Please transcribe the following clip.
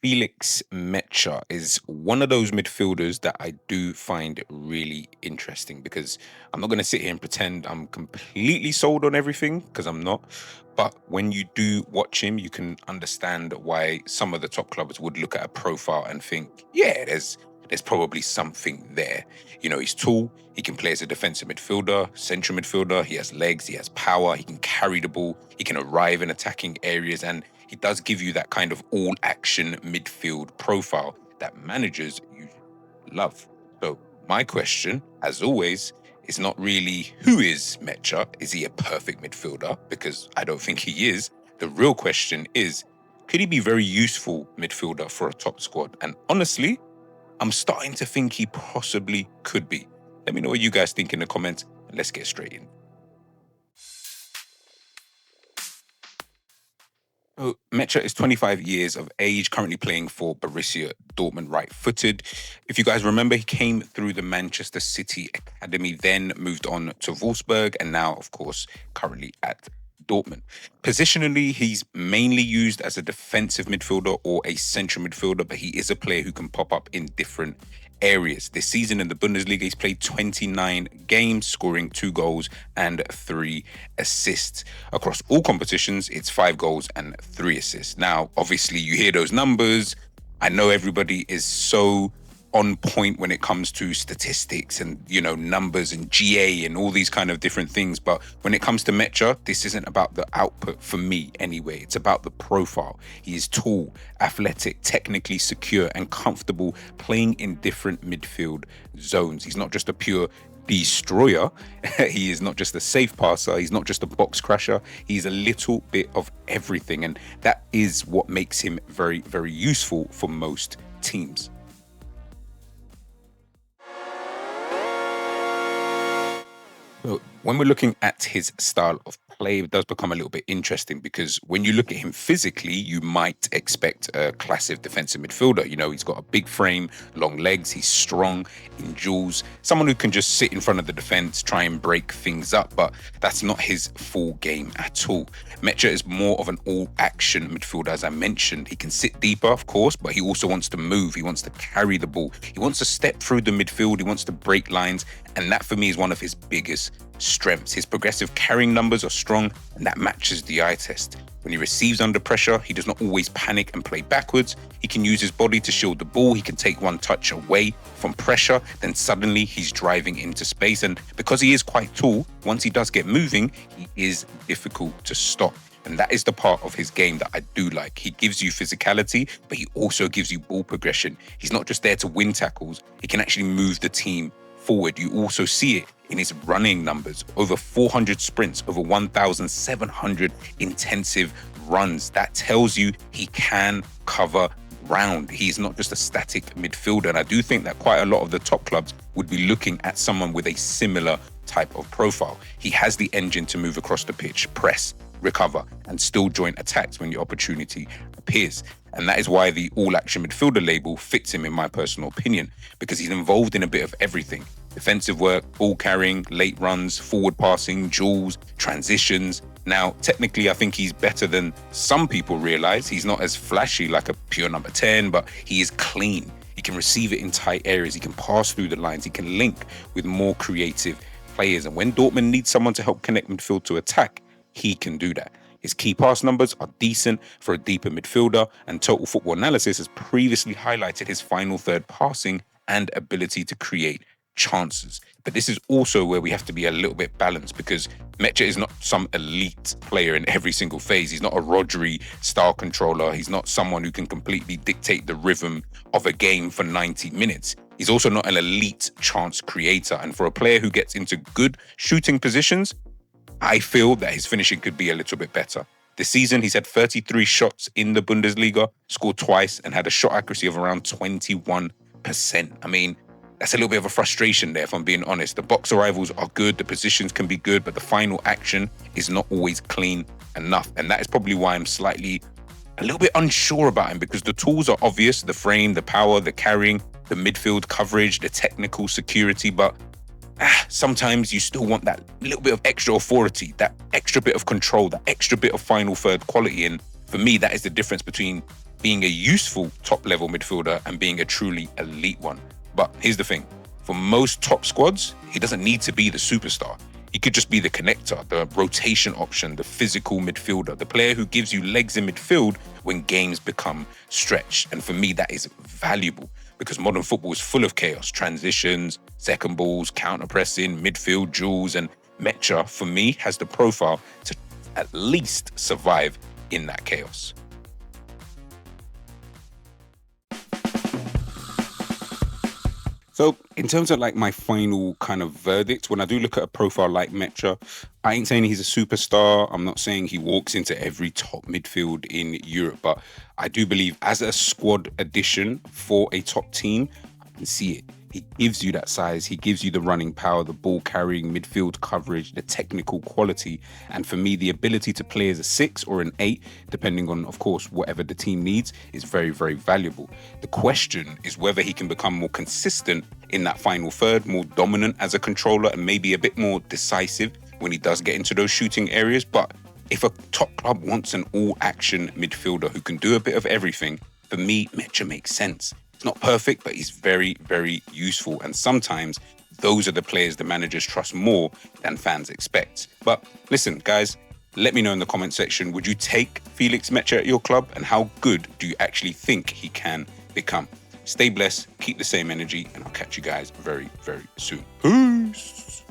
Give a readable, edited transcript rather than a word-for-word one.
Felix Nmecha is one of those midfielders that I do find really interesting because I'm not going to sit here and pretend I'm completely sold on everything because I'm not. But when you do watch him, you can understand why some of the top clubs would look at a profile and think, yeah, there's probably something there. You know, he's tall, he can play as a defensive midfielder, central midfielder, he has legs, he has power, he can carry the ball, he can arrive in attacking areas, and he does give you that kind of all-action midfield profile that managers usually love. So my question, as always, is not really who is Mecha? Is he a perfect midfielder? Because I don't think he is. The real question is, could he be very useful midfielder for a top squad? And honestly, I'm starting to think he possibly could be. Let me know what you guys think in the comments, and let's get straight in. So, Mecha is 25 years of age, currently playing for Borussia Dortmund, right-footed. If you guys remember, he came through the Manchester City Academy, then moved on to Wolfsburg, and now, of course, currently at Dortmund. Positionally, he's mainly used as a defensive midfielder or a central midfielder, but he is a player who can pop up in different areas. This season in the Bundesliga, he's played 29 games, scoring 2 goals and 3 assists. Across all competitions, it's 5 goals and 3 assists. Now, obviously, you hear those numbers. I know everybody is so on point when it comes to statistics and, you know, numbers and GA and all these kind of different things. But when it comes to Mecha, this isn't about the output for me anyway. It's about the profile. He is tall, athletic, technically secure and comfortable playing in different midfield zones. He's not just a pure destroyer. He is not just a safe passer. He's not just a box crasher. He's a little bit of everything. And that is what makes him very, very useful for most teams. So when we're looking at his style of play, it does become a little bit interesting because when you look at him physically, you might expect a classic defensive midfielder. You know, he's got a big frame, long legs, he's strong in duels, someone who can just sit in front of the defense, try and break things up, but that's not his full game at all. Mecha is more of an all-action midfielder, as I mentioned. He can sit deeper, of course, but he also wants to move. He wants to carry the ball. He wants to step through the midfield. He wants to break lines, and that for me is one of his biggest strengths. His progressive carrying numbers are strong, and that matches the eye test. When he receives under pressure, he does not always panic and play backwards. He can use his body to shield the ball. He can take one touch away from pressure, then suddenly he's driving into space. And because he is quite tall, once he does get moving, he is difficult to stop. And that is the part of his game that I do like. He gives you physicality, but he also gives you ball progression. He's not just there to win tackles. He can actually move the team forward. You also see it in his running numbers. Over 400 sprints, over 1,700 intensive runs. That tells you he can cover ground. He's not just a static midfielder. And I do think that quite a lot of the top clubs would be looking at someone with a similar type of profile. He has the engine to move across the pitch, press, recover, and still join attacks when the opportunity appears. And that is why the all-action midfielder label fits him, in my personal opinion, because he's involved in a bit of everything. Defensive work, ball carrying, late runs, forward passing, duels, transitions. Now, technically, I think he's better than some people realize. He's not as flashy like a pure number 10, but he is clean. He can receive it in tight areas. He can pass through the lines. He can link with more creative players. And when Dortmund needs someone to help connect midfield to attack, he can do that. His key pass numbers are decent for a deeper midfielder, and Total Football Analysis has previously highlighted his final third passing and ability to create chances. But this is also where we have to be a little bit balanced, because Mecha is not some elite player in every single phase. He's not a Rodri style controller. He's not someone who can completely dictate the rhythm of a game for 90 minutes. He's also not an elite chance creator. And for a player who gets into good shooting positions, I feel that his finishing could be a little bit better. This season, he's had 33 shots in the Bundesliga, scored twice, and had a shot accuracy of around 21%. I mean, that's a little bit of a frustration there, if I'm being honest. The box arrivals are good, the positions can be good, but the final action is not always clean enough. And that is probably why I'm slightly a little bit unsure about him, because the tools are obvious: the frame, the power, the carrying, the midfield coverage, the technical security, but sometimes you still want that little bit of extra authority, that extra bit of control, that extra bit of final third quality. And for me, that is the difference between being a useful top-level midfielder and being a truly elite one. But here's the thing. For most top squads, he doesn't need to be the superstar. He could just be the connector, the rotation option, the physical midfielder, the player who gives you legs in midfield when games become stretched. And for me, that is valuable because modern football is full of chaos, transitions, second balls, counter-pressing, midfield duels, and Nmecha, for me, has the profile to at least survive in that chaos. So in terms of like my final kind of verdict, when I do look at a profile like Nmecha, I ain't saying he's a superstar. I'm not saying he walks into every top midfield in Europe, but I do believe as a squad addition for a top team, I can see it. He gives you that size. He gives you the running power, the ball carrying, midfield coverage, the technical quality. And for me, the ability to play as a 6 or an 8, depending on, of course, whatever the team needs, is very, very valuable. The question is whether he can become more consistent in that final third, more dominant as a controller, and maybe a bit more decisive when he does get into those shooting areas. But if a top club wants an all-action midfielder who can do a bit of everything, for me, Nmecha makes sense. It's not perfect, but he's very, very useful. And sometimes those are the players the managers trust more than fans expect. But listen, guys, let me know in the comment section, would you take Felix Nmecha at your club? And how good do you actually think he can become? Stay blessed, keep the same energy, and I'll catch you guys very, very soon. Peace.